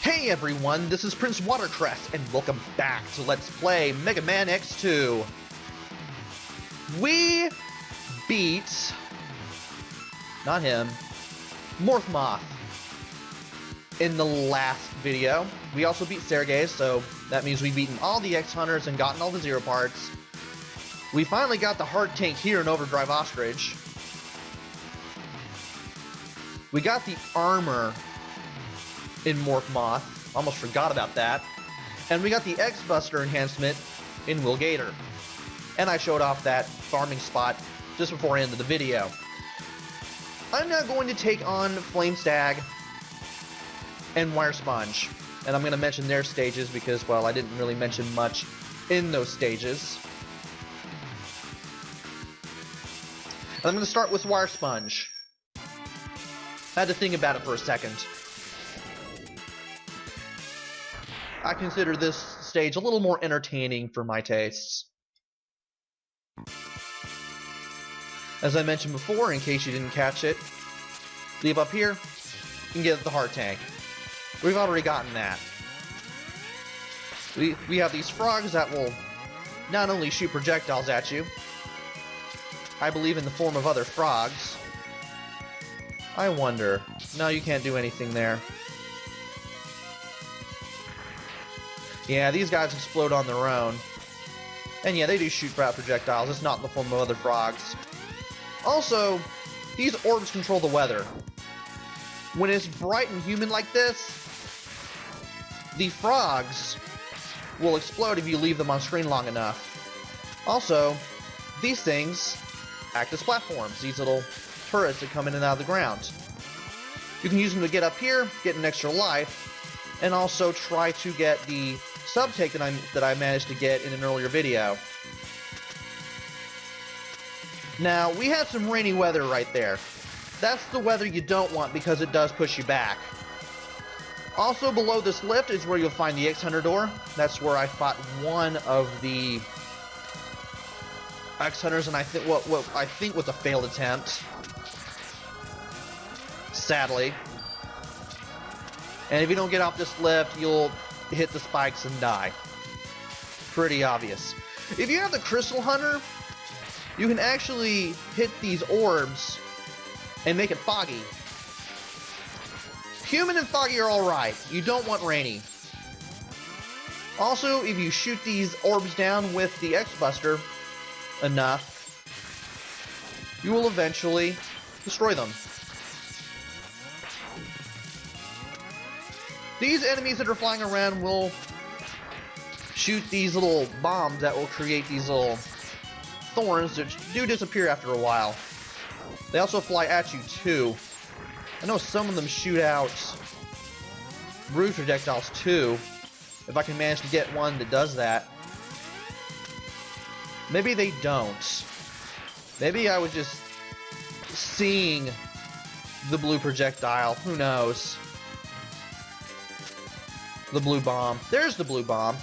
Hey everyone, this is PrinceWatercress, and welcome back to Let's Play Mega Man X2. We beat... not him. Moth in the last video. We also beat Stag, so that means we've beaten all the X-Hunters and gotten all the Zero parts. We finally got the Heart Tank here in Overdrive Ostrich. We got the armor in Moth. Almost forgot about that. And we got the X-Buster enhancement in Will Gator. And I showed off that farming spot just before I ended the video. I'm now going to take on Flame Stag and Wire Sponge. And I'm going to mention their stages because, well, I didn't really mention much in those stages. And I'm going to start with Wire Sponge. I had to think about it for a second. I consider this stage a little more entertaining for my tastes. As I mentioned before, in case you didn't catch it, leave up here and get the Heart Tank. We've already gotten that. We have these frogs that will not only shoot projectiles at you, I believe in the form of other frogs. I wonder. No, you can't do anything there. Yeah, these guys explode on their own. And yeah, they do shoot out projectiles. It's not in the form of other frogs. Also, these orbs control the weather. When it's bright and humid like this, the frogs will explode if you leave them on screen long enough. Also, these things act as platforms. These little turrets that come in and out of the ground. You can use them to get up here, get an extra life, and also try to get the sub-take that I managed to get in an earlier video. Now, we have some rainy weather right there. That's the weather you don't want because it does push you back. Also, below this lift is where you'll find the X-Hunter door. That's where I fought one of the X-Hunters, and I think what I think was a failed attempt. Sadly. And if you don't get off this lift, you'll hit the spikes and die. Pretty obvious. If you have the Crystal Hunter, you can actually hit these orbs and make it foggy. Human and foggy are alright. You don't want rainy. Also, if you shoot these orbs down with the X-Buster enough, you will eventually destroy them. These enemies that are flying around will shoot these little bombs that will create these little thorns that do disappear after a while. They also fly at you too. I know some of them shoot out bruise projectiles too. If I can manage to get one that does that. Maybe they don't. Maybe I was just seeing the blue projectile. Who knows? The blue bomb. There's the blue bomb.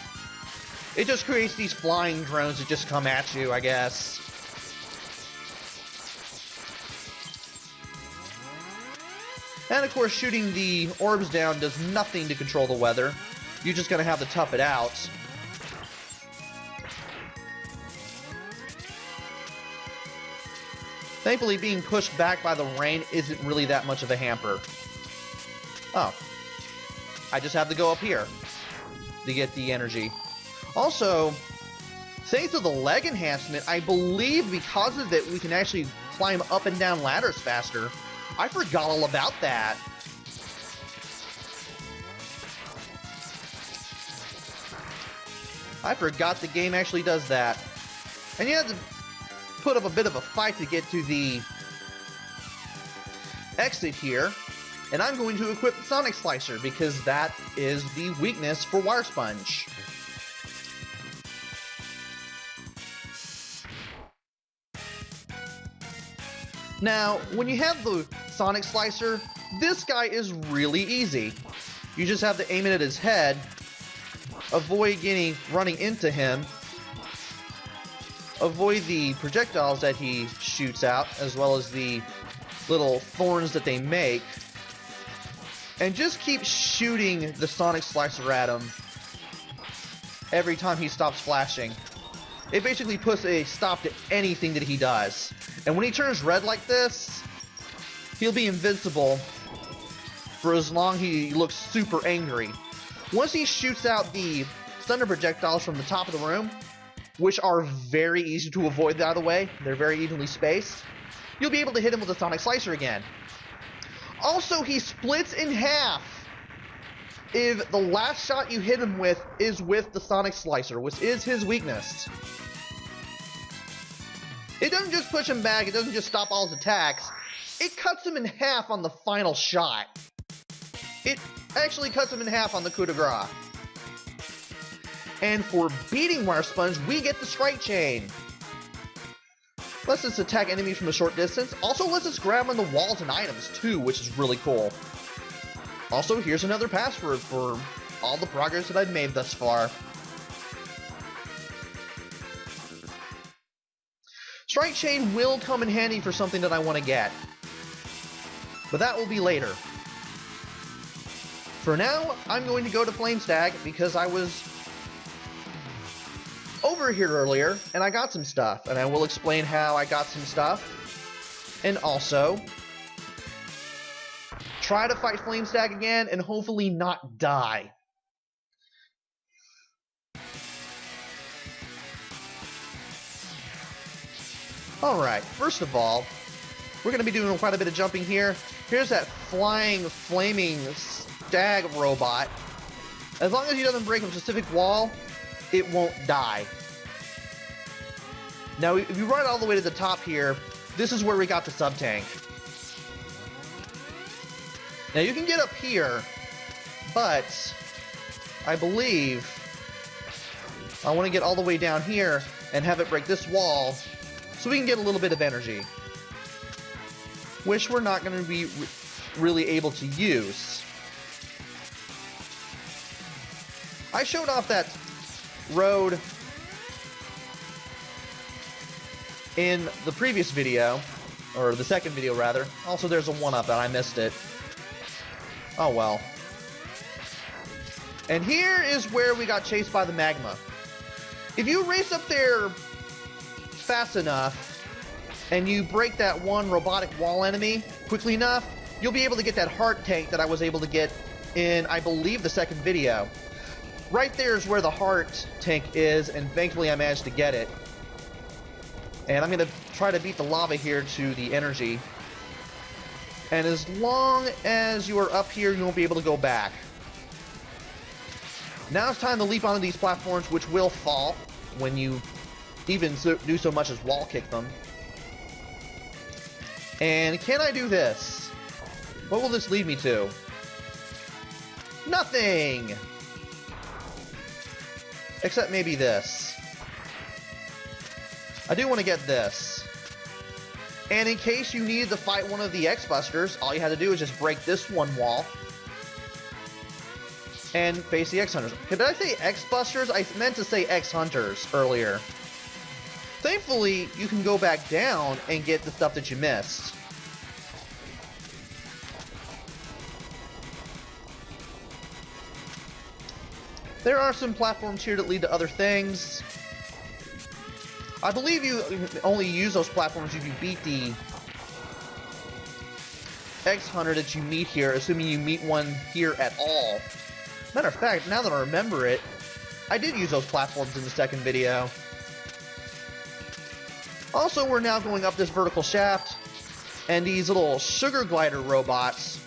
It just creates these flying drones that just come at you, I guess. And of course, shooting the orbs down does nothing to control the weather. You're just gonna have to tough it out. Thankfully, being pushed back by the rain isn't really that much of a hamper. Oh. I just have to go up here to get the energy. Also, thanks to the leg enhancement, I believe because of it, we can actually climb up and down ladders faster. I forgot all about that. I forgot the game actually does that. And you have to put up a bit of a fight to get to the exit here. And I'm going to equip the Sonic Slicer because that is the weakness for Wire Sponge. Now, when you have the Sonic Slicer, this guy is really easy. You just have to aim it at his head, avoid running into him, avoid the projectiles that he shoots out, as well as the little thorns that they make, And just keep shooting the Sonic Slicer at him every time he stops flashing. It basically puts a stop to anything that he does. And when he turns red like this, he'll be invincible for as long as he looks super angry. Once he shoots out the thunder projectiles from the top of the room, which are very easy to avoid, by the way, they're very evenly spaced, you'll be able to hit him with a Sonic Slicer again. Also, he splits in half if the last shot you hit him with is with the Sonic Slicer, which is his weakness. It doesn't just push him back, it doesn't just stop all his attacks, it cuts him in half on the final shot. It actually cuts him in half on the coup de grace. And for beating Wire Sponge, we get the Strike Chain. Lets us attack enemies from a short distance. Also lets us grab on the walls and items too, which is really cool. Also, here's another password for all the progress that I've made thus far. Strike Chain will come in handy for something that I want to get, but that will be later. For now, I'm going to go to Flame Stag because I was over here earlier and I got some stuff, and I will explain how I got some stuff, and also try to fight Flame Stag again and hopefully not die. Alright, first of all, we're going to be doing quite a bit of jumping here. Here's that flying, flaming Stag robot. As long as he doesn't break a specific wall, it won't die. Now, if you run all the way to the top here, this is where we got the sub-tank. Now, you can get up here, but I believe I want to get all the way down here and have it break this wall so we can get a little bit of energy, which we're not going to be really able to use. I showed off that road in the previous video, or the second video rather. Also, there's a 1-up and I missed it. Oh well. And here is where we got chased by the magma. If you race up there fast enough and you break that one robotic wall enemy quickly enough, you'll be able to get that heart tank that I was able to get in, I believe, the second video. Right there is where the heart tank is, and thankfully I managed to get it. And I'm going to try to beat the lava here to the energy. And as long as you are up here, you won't be able to go back. Now it's time to leap onto these platforms, which will fall when you even do so much as wall kick them. And can I do this? What will this lead me to? Nothing! Except maybe this. I do want to get this. And in case you needed to fight one of the X-Busters, all you had to do is just break this one wall and face the X-Hunters. Okay, did I say X-Busters? I meant to say X-Hunters earlier. Thankfully, you can go back down and get the stuff that you missed. There are some platforms here that lead to other things. I believe you only use those platforms if you beat the X-Hunter that you meet here, assuming you meet one here at all. Matter of fact, now that I remember it, I did use those platforms in the second video. Also, we're now going up this vertical shaft, and these little sugar glider robots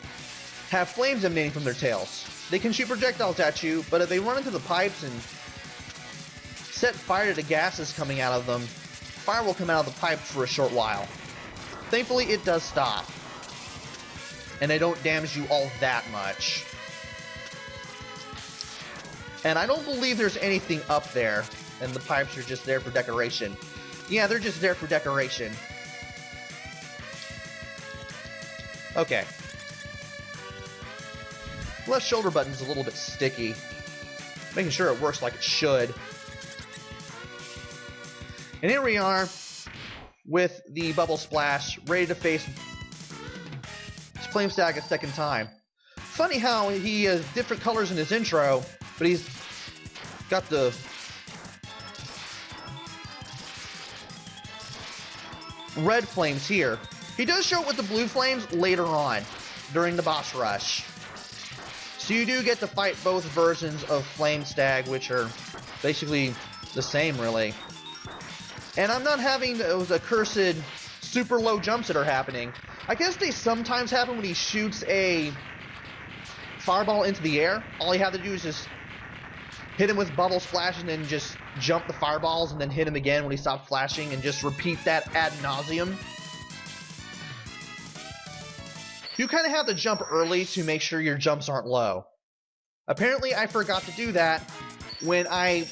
have flames emanating from their tails. They can shoot projectiles at you, but if they run into the pipes and set fire to the gases coming out of them, fire will come out of the pipes for a short while. Thankfully, it does stop, and they don't damage you all that much. And I don't believe there's anything up there, and the pipes are just there for decoration. Yeah, they're just there for decoration. Okay. Left shoulder button's a little bit sticky. Making sure it works like it should. And here we are with the Bubble Splash, ready to face Flame Stag a second time. Funny how he has different colors in his intro, but he's got the red flames here. He does show it with the blue flames later on, during the boss rush. So you do get to fight both versions of Flame Stag, which are basically the same, really. And I'm not having those accursed super low jumps that are happening. I guess they sometimes happen when he shoots a fireball into the air. All you have to do is just hit him with bubble splash and then just jump the fireballs and then hit him again when he stops flashing and just repeat that ad nauseum. You kind of have to jump early to make sure your jumps aren't low. Apparently I forgot to do that when I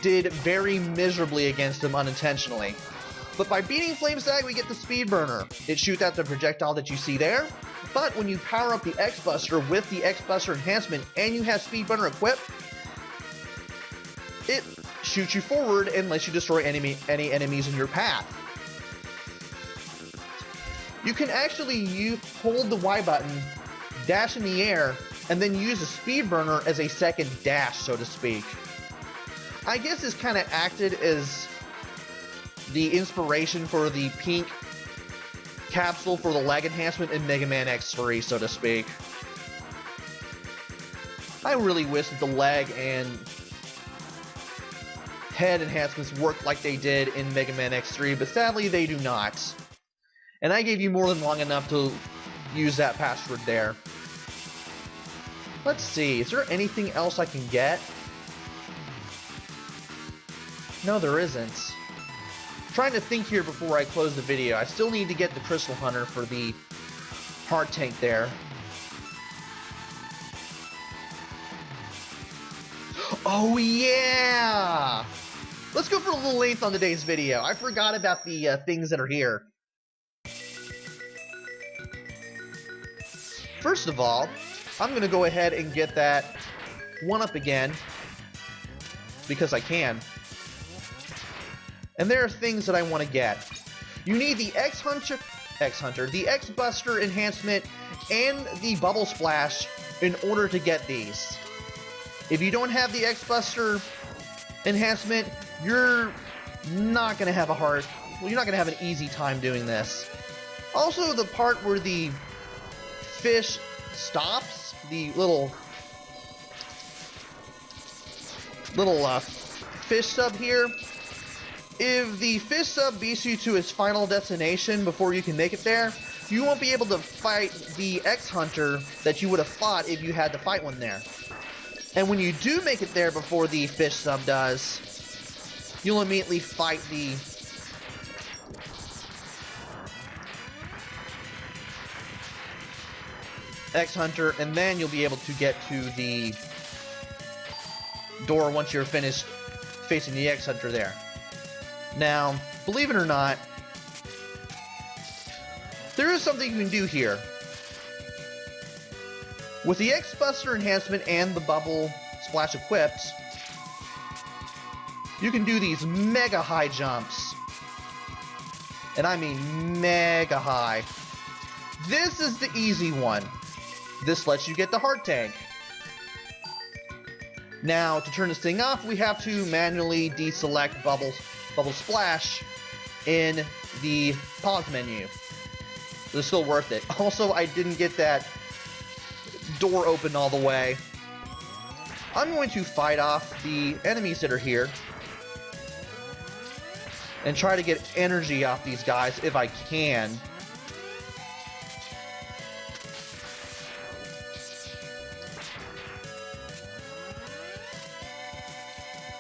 did very miserably against him unintentionally. But by beating Flame Stag, we get the Speed Burner. It shoots out the projectile that you see there, but when you power up the X-Buster with the X-Buster enhancement and you have Speed Burner equipped, it shoots you forward and lets you destroy any enemies in your path. You can actually hold the Y button, dash in the air, and then use the Speed Burner as a second dash, so to speak. I guess this kind of acted as the inspiration for the pink capsule for the leg enhancement in Mega Man X3, so to speak. I really wish that the leg and head enhancements worked like they did in Mega Man X3, but sadly they do not. And I gave you more than long enough to use that password there. Let's see, is there anything else I can get? No, there isn't. Trying to think here before I close the video. I still need to get the Crystal Hunter for the heart tank there. Oh yeah! Let's go for a little length on today's video. I forgot about the things that are here. First of all, I'm going to go ahead and get that 1-up again, because I can. And there are things that I want to get. You need the the X-Buster enhancement and the Bubble Splash in order to get these. If you don't have the X-Buster enhancement, you're not going to have you're not going to have an easy time doing this. Also, the part where the fish stops, the little fish sub here, if the fish sub beats you to its final destination before you can make it there, you won't be able to fight the X-Hunter that you would have fought if you had to fight one there. And when you do make it there before the fish sub does, you'll immediately fight the X-Hunter, and then you'll be able to get to the door once you're finished facing the X-Hunter there. Now, believe it or not, there is something you can do here. With the X-Buster enhancement and the Bubble Splash equipped, you can do these mega high jumps. And I mean mega high. This is the easy one. This lets you get the heart tank. Now, to turn this thing off, we have to manually deselect Bubble Splash in the pause menu. But it's still worth it. Also, I didn't get that door open all the way. I'm going to fight off the enemies that are here and try to get energy off these guys if I can.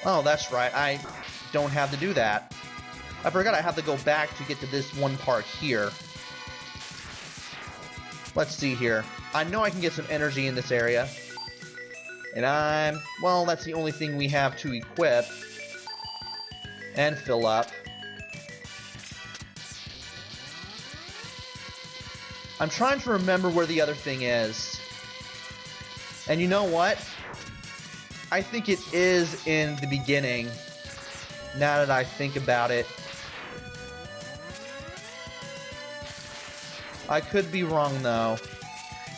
Oh, that's right, I don't have to do that. I forgot I have to go back to get to this one part here. Let's see here. I know I can get some energy in this area. And well, that's the only thing we have to equip and fill up. I'm trying to remember where the other thing is. And you know what? I think it is in the beginning, now that I think about it. I could be wrong, though.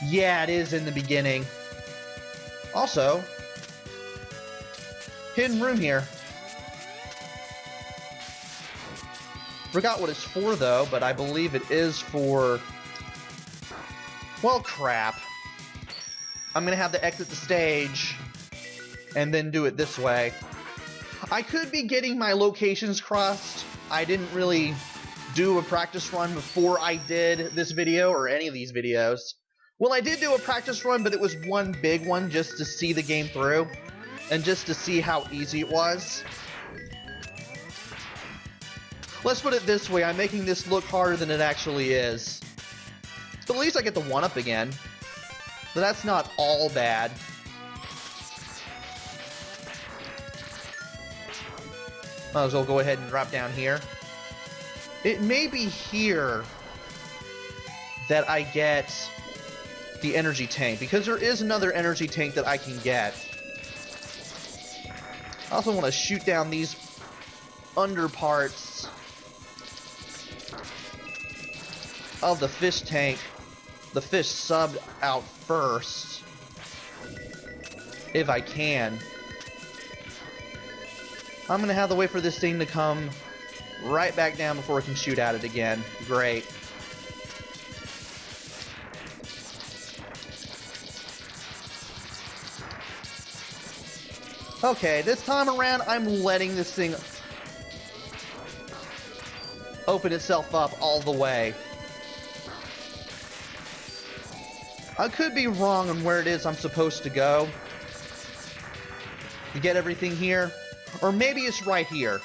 Yeah, it is in the beginning. Also, hidden room here. Forgot what it's for though, but I believe it is for... Well, crap. I'm gonna have to exit the stage and then do it this way. I could be getting my locations crossed. I didn't really do a practice run before I did this video or any of these videos. Well, I did do a practice run, but it was one big one just to see the game through and just to see how easy it was. Let's put it this way, I'm making this look harder than it actually is. But at least I get the 1-up again. So that's not all bad. Might as well go ahead and drop down here. It may be here that I get the energy tank, because there is another energy tank that I can get. I also want to shoot down these under parts of the fish tank, the fish subbed out first, if I can. I'm gonna have to wait for this thing to come right back down before I can shoot at it again. Great. Okay, this time around, I'm letting this thing open itself up all the way. I could be wrong on where it is I'm supposed to go to get everything here, or maybe it's right here.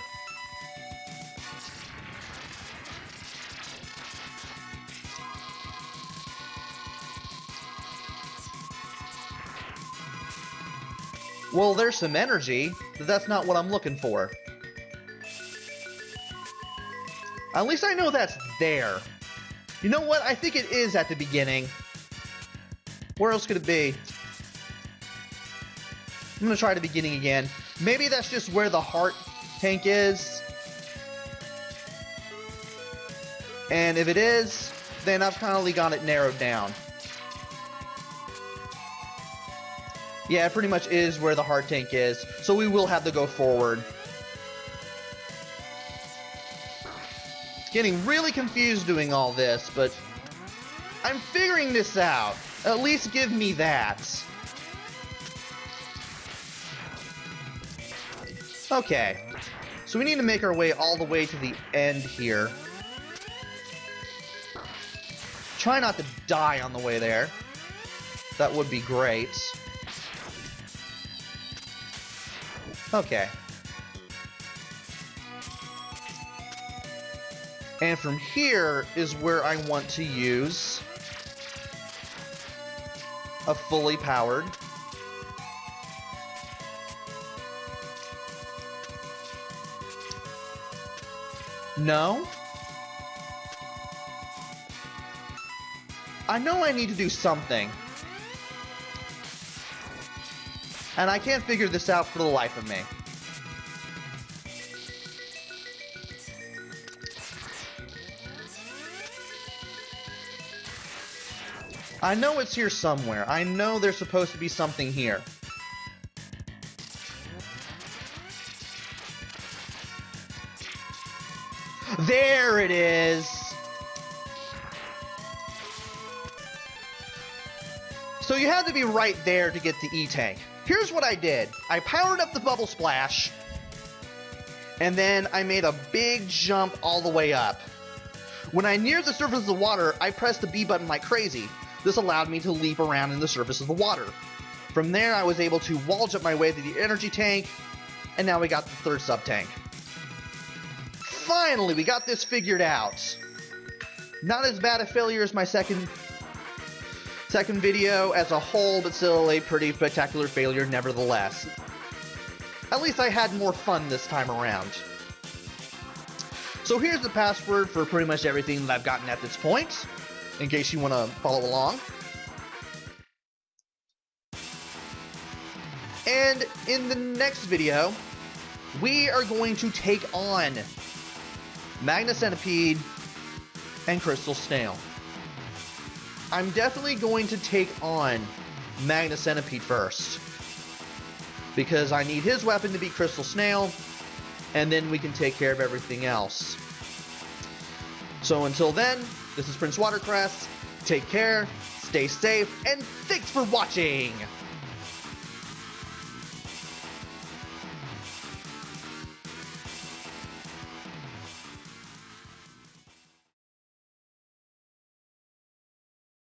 Well, there's some energy, but that's not what I'm looking for. At least I know that's there. You know what? I think it is at the beginning. Where else could it be? I'm gonna try the beginning again. Maybe that's just where the heart tank is. And if it is, then I've finally got it narrowed down. Yeah, it pretty much is where the heart tank is, so we will have to go forward. Getting really confused doing all this, but I'm figuring this out. At least give me that. Okay, so we need to make our way all the way to the end here. Try not to die on the way there. That would be great. Okay. And from here is where I want to use a fully powered No? I know I need to do something. And I can't figure this out for the life of me. I know it's here somewhere. I know there's supposed to be something here. There it is! So you had to be right there to get the E-Tank. Here's what I did. I powered up the Bubble Splash, and then I made a big jump all the way up. When I neared the surface of the water, I pressed the B button like crazy. This allowed me to leap around in the surface of the water. From there, I was able to wall jump my way to the energy tank, and now we got the third sub-tank. Finally, we got this figured out. Not as bad a failure as my second video as a whole, but still a pretty spectacular failure nevertheless. At least I had more fun this time around. So here's the password for pretty much everything that I've gotten at this point, in case you want to follow along. And in the next video, we are going to take on Magna Centipede and Crystal Snail. I'm definitely going to take on Magna Centipede first, because I need his weapon to be Crystal Snail, and then we can take care of everything else. So until then, this is PrinceWatercress. Take care, stay safe, and thanks for watching!